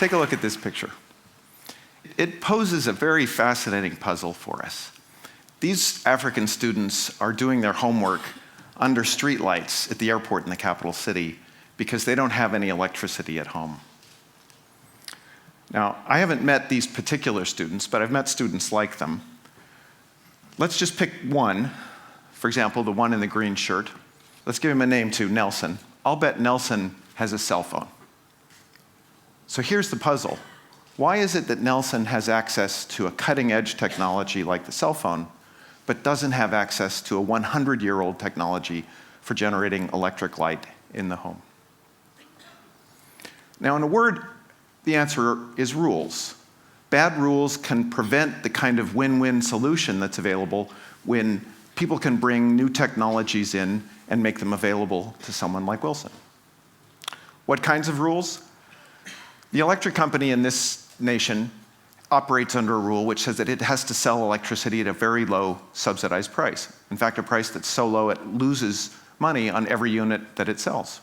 Take a look at this picture. It poses a very fascinating puzzle for us. These African students are doing their homework under streetlights at the airport in the capital city because they don't have any electricity at home. Now, I haven't met these particular students, but I've met students like them. Let's just pick one. For example, the one in the green shirt. Let's give him a name too, Nelson. I'll bet Nelson has a cell phone. So here's the puzzle. Why is it that Nelson has access to a cutting-edge technology like the cell phone, but doesn't have access to a 100-year-old technology for generating electric light in the home? Now, in a word, the answer is rules. Bad rules can prevent the kind of win-win solution that's available when people can bring new technologies in and make them available to someone like Wilson. What kinds of rules? The electric company in this nation operates under a rule which says that it has to sell electricity at a very low subsidized price. In fact, a price that's so low it loses money on every unit that it sells.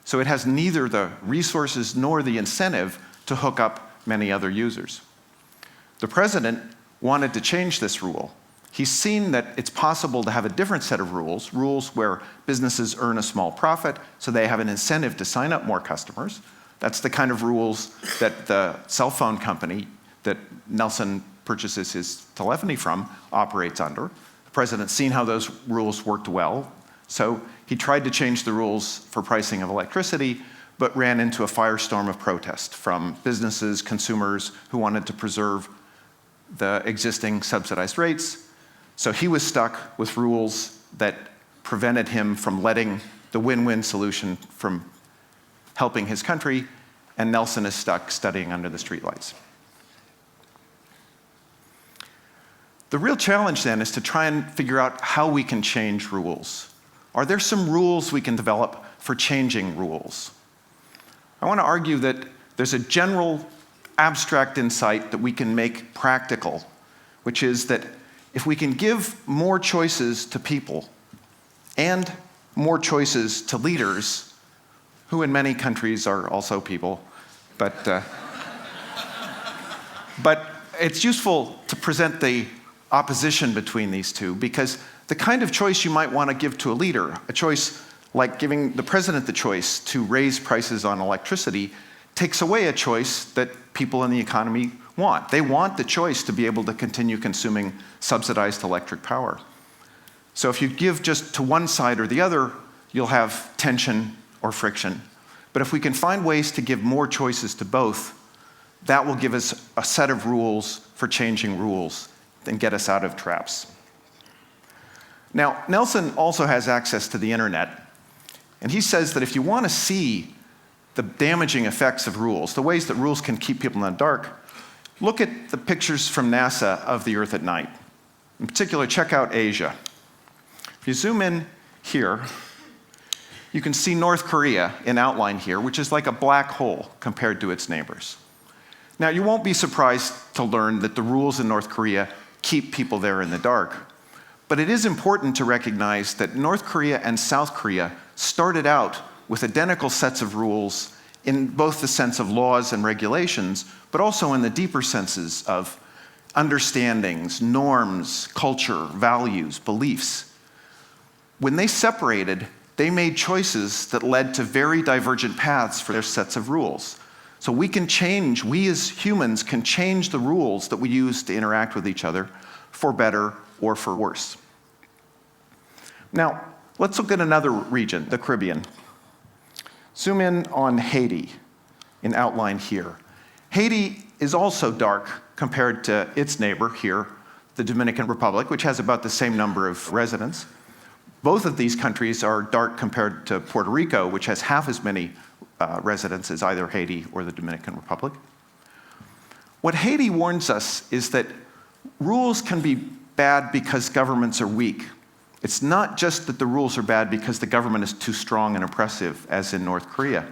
So it has neither the resources nor the incentive to hook up many other users. The president wanted to change this rule. He's seen that it's possible to have a different set of rules, rules where businesses earn a small profit, so they have an incentive to sign up more customers. That's the kind of rules that the cell phone company that Nelson purchases his telephony from operates under. The president's seen how those rules worked well, so he tried to change the rules for pricing of electricity, but ran into a firestorm of protest from businesses, consumers who wanted to preserve the existing subsidized rates. So he was stuck with rules that prevented him from letting the win-win solution from helping his country, and Nelson is stuck studying under the streetlights. The real challenge then is to try and figure out how we can change rules. Are there some rules we can develop for changing rules? I want to argue that there's a general abstract insight that we can make practical, which is that if we can give more choices to people and more choices to leaders, who in many countries are also people, but it's useful to present the opposition between these two, because the kind of choice you might want to give to a leader, a choice like giving the president the choice to raise prices on electricity, takes away a choice that people in the economy want. They want the choice to be able to continue consuming subsidized electric power. So if you give just to one side or the other, you'll have tension or friction. But if we can find ways to give more choices to both, that will give us a set of rules for changing rules and get us out of traps. Now, Nelson also has access to the internet, and he says that if you want to see the damaging effects of rules, the ways that rules can keep people in the dark, look at the pictures from NASA of the Earth at night. In particular, check out Asia. If you zoom in here, you can see North Korea in outline here, which is like a black hole compared to its neighbors. Now, you won't be surprised to learn that the rules in North Korea keep people there in the dark. But it is important to recognize that North Korea and South Korea started out with identical sets of rules in both the sense of laws and regulations, but also in the deeper senses of understandings, norms, culture, values, beliefs. When they separated, they made choices that led to very divergent paths for their sets of rules. So we as humans can change the rules that we use to interact with each other for better or for worse. Now, let's look at another region, the Caribbean. Zoom in on Haiti in outline here. Haiti is also dark compared to its neighbor here, the Dominican Republic, which has about the same number of residents. Both of these countries are dark compared to Puerto Rico, which has half as many residents as either Haiti or the Dominican Republic. What Haiti warns us is that rules can be bad because governments are weak. It's not just that the rules are bad because the government is too strong and oppressive, as in North Korea.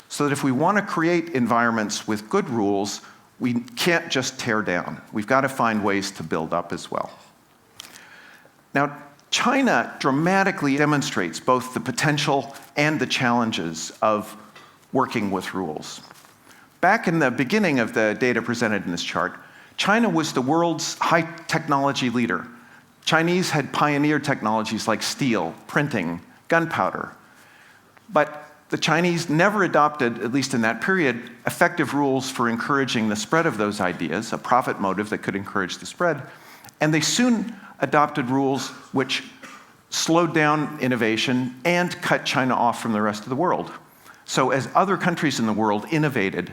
So that if we want to create environments with good rules, we can't just tear down. We've got to find ways to build up as well. Now, China dramatically demonstrates both the potential and the challenges of working with rules. Back in the beginning of the data presented in this chart, China was the world's high technology leader. Chinese had pioneered technologies like steel, printing, gunpowder. But the Chinese never adopted, at least in that period, effective rules for encouraging the spread of those ideas, a profit motive that could encourage the spread. And they soon adopted rules which slowed down innovation and cut China off from the rest of the world. So as other countries in the world innovated,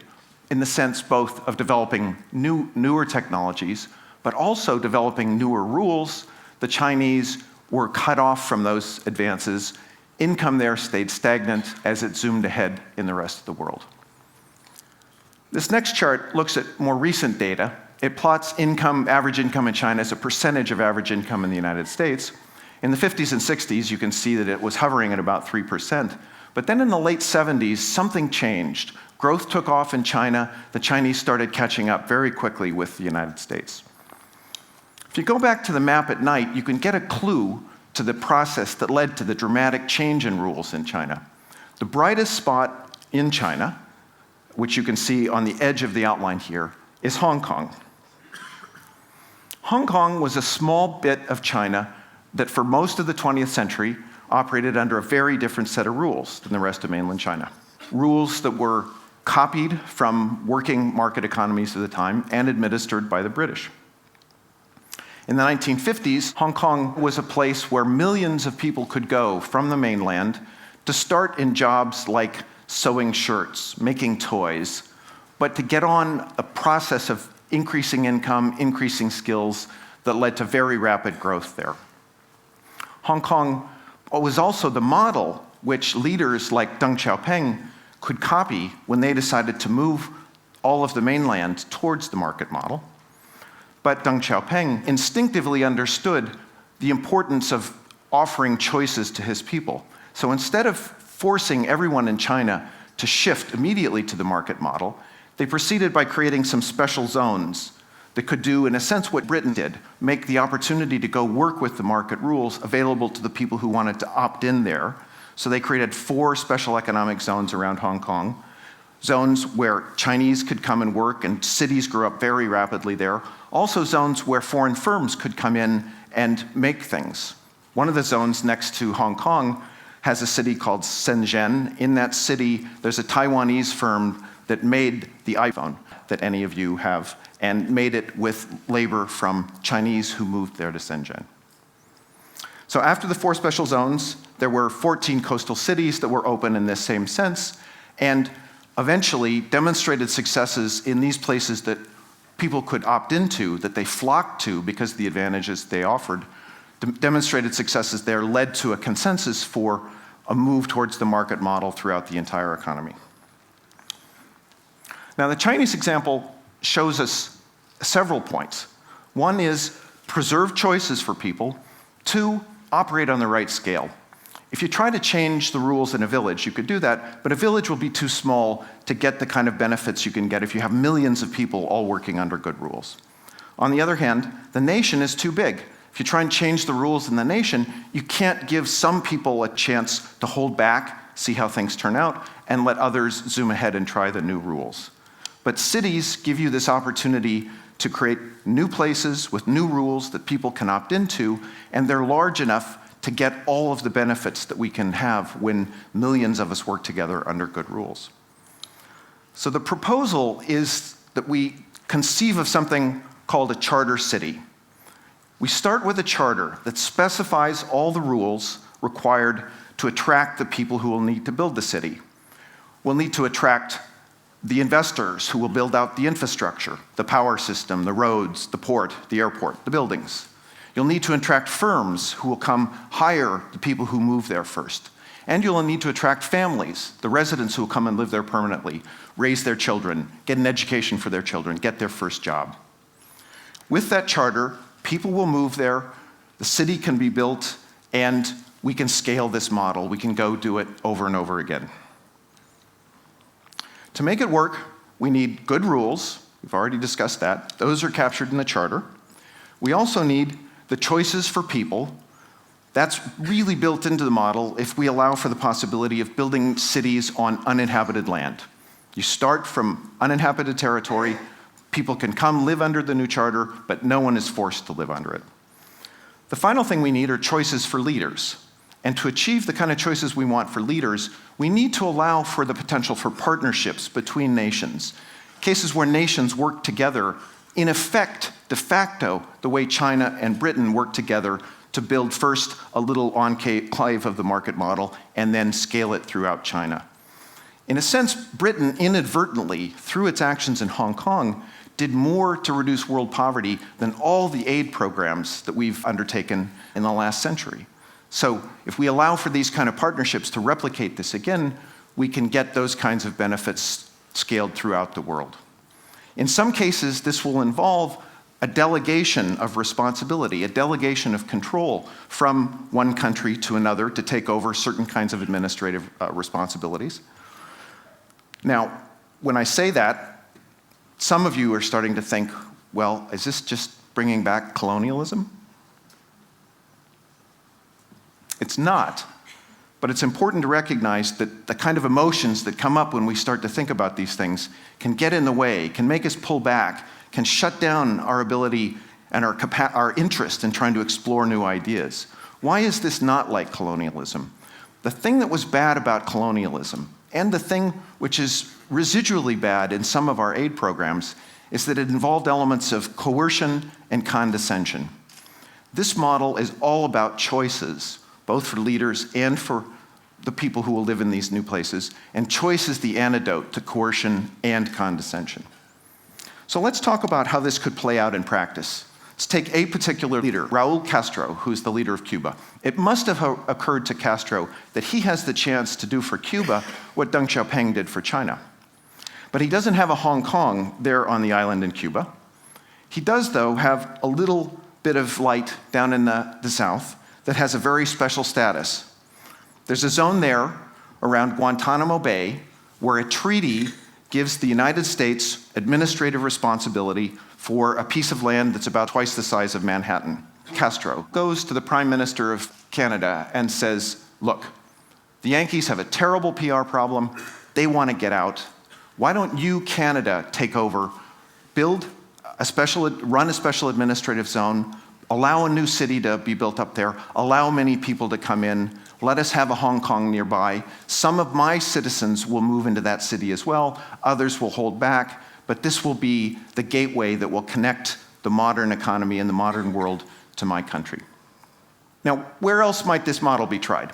in the sense both of developing newer technologies, but also developing newer rules, the Chinese were cut off from those advances. Income there stayed stagnant as it zoomed ahead in the rest of the world. This next chart looks at more recent data. It plots average income in China as a percentage of average income in the United States. In the 50s and 60s, you can see that it was hovering at about 3%. But then in the late 70s, something changed. Growth took off in China. The Chinese started catching up very quickly with the United States. If you go back to the map at night, you can get a clue to the process that led to the dramatic change in rules in China. The brightest spot in China, which you can see on the edge of the outline here, is Hong Kong. Hong Kong was a small bit of China that for most of the 20th century operated under a very different set of rules than the rest of mainland China. Rules that were copied from working market economies of the time and administered by the British. In the 1950s, Hong Kong was a place where millions of people could go from the mainland to start in jobs like sewing shirts, making toys, but to get on a process of increasing income, increasing skills that led to very rapid growth there. Hong Kong was also the model which leaders like Deng Xiaoping could copy when they decided to move all of the mainland towards the market model. But Deng Xiaoping instinctively understood the importance of offering choices to his people. So instead of forcing everyone in China to shift immediately to the market model, they proceeded by creating some special zones that could do, in a sense, what Britain did, make the opportunity to go work with the market rules available to the people who wanted to opt in there. So they created 4 special economic zones around Hong Kong, zones where Chinese could come and work and cities grew up very rapidly there. Also zones where foreign firms could come in and make things. One of the zones next to Hong Kong has a city called Shenzhen. In that city, there's a Taiwanese firm that made the iPhone that any of you have, and made it with labor from Chinese who moved there to Shenzhen. So after the 4 special zones, there were 14 coastal cities that were open in this same sense, and eventually demonstrated successes in these places that people could opt into, that they flocked to because of the advantages they offered. Demonstrated successes there led to a consensus for a move towards the market model throughout the entire economy. Now, the Chinese example shows us several points. One is preserve choices for people. 2, operate on the right scale. If you try to change the rules in a village, you could do that, but a village will be too small to get the kind of benefits you can get if you have millions of people all working under good rules. On the other hand, the nation is too big. If you try and change the rules in the nation, you can't give some people a chance to hold back, see how things turn out, and let others zoom ahead and try the new rules. But cities give you this opportunity to create new places with new rules that people can opt into, and they're large enough to get all of the benefits that we can have when millions of us work together under good rules. So the proposal is that we conceive of something called a charter city. We start with a charter that specifies all the rules required to attract the people who will need to build the city. We'll need to attract the investors who will build out the infrastructure, the power system, the roads, the port, the airport, the buildings. You'll need to attract firms who will come hire the people who move there first. And you'll need to attract families, the residents who will come and live there permanently, raise their children, get an education for their children, get their first job. With that charter, people will move there, the city can be built, and we can scale this model. We can go do it over and over again. To make it work, we need good rules. We've already discussed that. Those are captured in the charter. We also need the choices for people. That's really built into the model if we allow for the possibility of building cities on uninhabited land. You start from uninhabited territory. People can come live under the new charter, but no one is forced to live under it. The final thing we need are choices for leaders. And to achieve the kind of choices we want for leaders, we need to allow for the potential for partnerships between nations. Cases where nations work together, in effect, de facto, the way China and Britain work together to build first a little enclave of the market model and then scale it throughout China. In a sense, Britain inadvertently, through its actions in Hong Kong, did more to reduce world poverty than all the aid programs that we've undertaken in the last century. So if we allow for these kind of partnerships to replicate this again, we can get those kinds of benefits scaled throughout the world. In some cases, this will involve a delegation of responsibility, a delegation of control from one country to another to take over certain kinds of administrative responsibilities. Now, when I say that, some of you are starting to think, well, is this just bringing back colonialism? It's not, but it's important to recognize that the kind of emotions that come up when we start to think about these things can get in the way, can make us pull back, can shut down our ability and our interest in trying to explore new ideas. Why is this not like colonialism? The thing that was bad about colonialism, and the thing which is residually bad in some of our aid programs, is that it involved elements of coercion and condescension. This model is all about choices, both for leaders and for the people who will live in these new places, and choice is the antidote to coercion and condescension. So let's talk about how this could play out in practice. Let's take a particular leader, Raul Castro, who's the leader of Cuba. It must have occurred to Castro that he has the chance to do for Cuba what Deng Xiaoping did for China. But he doesn't have a Hong Kong there on the island in Cuba. He does, though, have a little bit of light down in the south that has a very special status. There's a zone there around Guantanamo Bay where a treaty gives the United States administrative responsibility for a piece of land that's about twice the size of Manhattan. Castro goes to the Prime Minister of Canada and says, look, the Yankees have a terrible PR problem. They want to get out. Why don't you, Canada, take over, run a special administrative zone, allow a new city to be built up there, allow many people to come in, let us have a Hong Kong nearby. Some of my citizens will move into that city as well, others will hold back, but this will be the gateway that will connect the modern economy and the modern world to my country. Now, where else might this model be tried?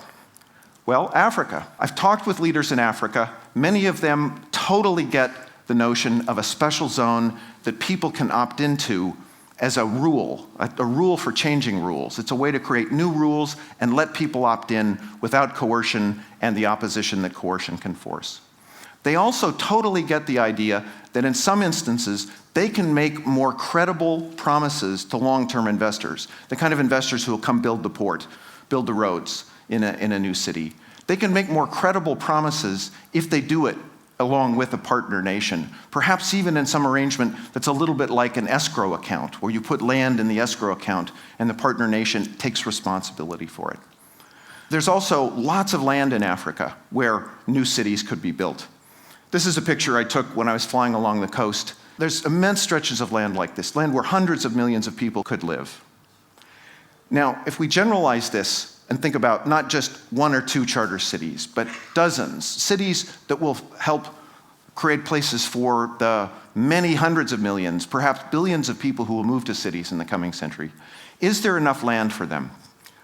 Well, Africa. I've talked with leaders in Africa. Many of them totally get the notion of a special zone that people can opt into as a rule for changing rules. It's a way to create new rules and let people opt in without coercion and the opposition that coercion can force. They also totally get the idea that in some instances, they can make more credible promises to long-term investors, the kind of investors who will come build the port, build the roads in a new city. They can make more credible promises if they do it along with a partner nation, perhaps even in some arrangement that's a little bit like an escrow account, where you put land in the escrow account and the partner nation takes responsibility for it. There's also lots of land in Africa where new cities could be built. This is a picture I took when I was flying along the coast. There's immense stretches of land like this, land where hundreds of millions of people could live. Now, if we generalize this and think about not just one or two charter cities, but dozens, cities that will help create places for the many hundreds of millions, perhaps billions of people who will move to cities in the coming century, is there enough land for them?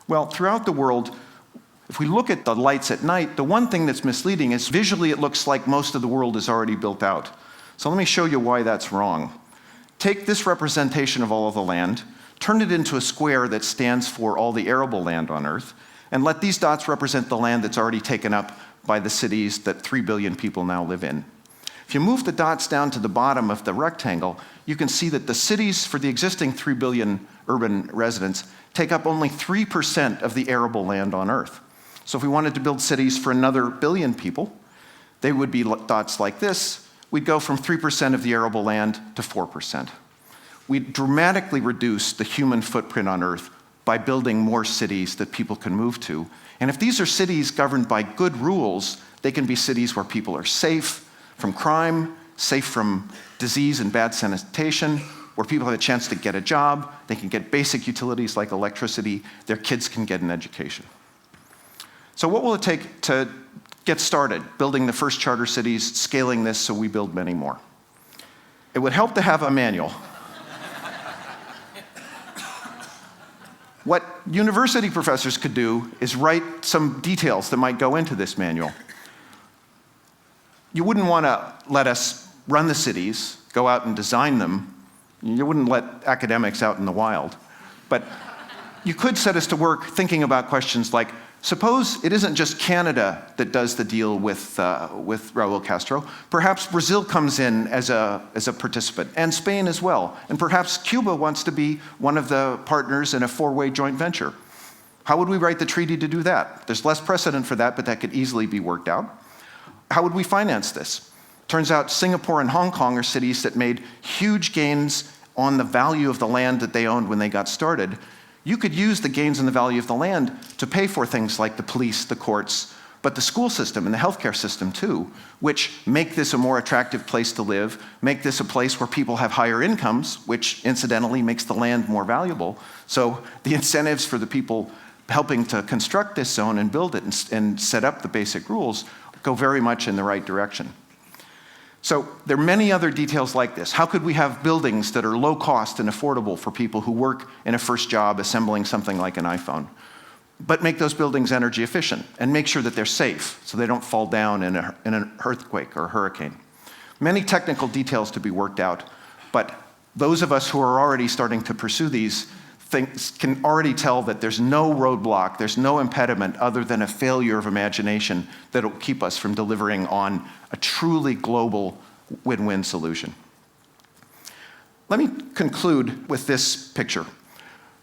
Well, throughout the world, if we look at the lights at night, the one thing that's misleading is visually it looks like most of the world is already built out. So let me show you why that's wrong. Take this representation of all of the land, turn it into a square that stands for all the arable land on Earth, and let these dots represent the land that's already taken up by the cities that 3 billion people now live in. If you move the dots down to the bottom of the rectangle, you can see that the cities for the existing 3 billion urban residents take up only 3% of the arable land on Earth. So if we wanted to build cities for another billion people, they would be dots like this. We'd go from 3% of the arable land to 4%. We'd dramatically reduce the human footprint on Earth by building more cities that people can move to. And if these are cities governed by good rules, they can be cities where people are safe, from crime, safe from disease and bad sanitation, where people have a chance to get a job, they can get basic utilities like electricity, their kids can get an education. So what will it take to get started building the first charter cities, scaling this so we build many more? It would help to have a manual. What university professors could do is write some details that might go into this manual. You wouldn't want to let us run the cities, go out and design them. You wouldn't let academics out in the wild. But you could set us to work thinking about questions like, suppose it isn't just Canada that does the deal with Raul Castro. Perhaps Brazil comes in as a participant, and Spain as well. And perhaps Cuba wants to be one of the partners in a four-way joint venture. How would we write the treaty to do that? There's less precedent for that, but that could easily be worked out. How would we finance this? Turns out Singapore and Hong Kong are cities that made huge gains on the value of the land that they owned when they got started. You could use the gains in the value of the land to pay for things like the police, the courts, but the school system and the healthcare system too, which make this a more attractive place to live, make this a place where people have higher incomes, which incidentally makes the land more valuable. So the incentives for the people helping to construct this zone and build it and set up the basic rules go very much in the right direction. So there are many other details like this. How could we have buildings that are low cost and affordable for people who work in a first job assembling something like an iPhone, but make those buildings energy efficient and make sure that they're safe so they don't fall down in an earthquake or hurricane? Many technical details to be worked out, but those of us who are already starting to pursue these things can already tell that there's no roadblock, there's no impediment other than a failure of imagination that will keep us from delivering on a truly global win-win solution. Let me conclude with this picture.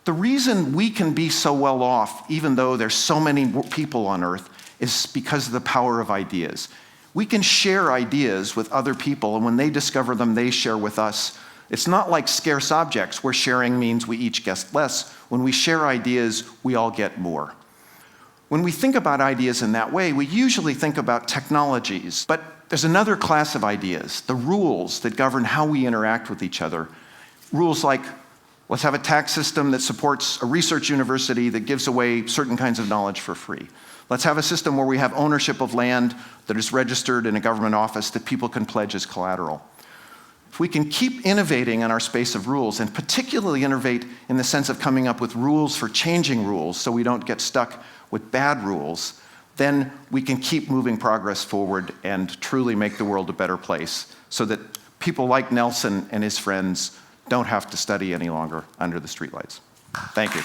The reason we can be so well off, even though there's so many people on Earth, is because of the power of ideas. We can share ideas with other people, and when they discover them, they share with us. It's not like scarce objects, where sharing means we each get less. When we share ideas, we all get more. When we think about ideas in that way, we usually think about technologies. But there's another class of ideas, the rules that govern how we interact with each other. Rules like, let's have a tax system that supports a research university that gives away certain kinds of knowledge for free. Let's have a system where we have ownership of land that is registered in a government office that people can pledge as collateral. If we can keep innovating in our space of rules, and particularly innovate in the sense of coming up with rules for changing rules so we don't get stuck with bad rules, then we can keep moving progress forward and truly make the world a better place so that people like Nelson and his friends don't have to study any longer under the streetlights. Thank you.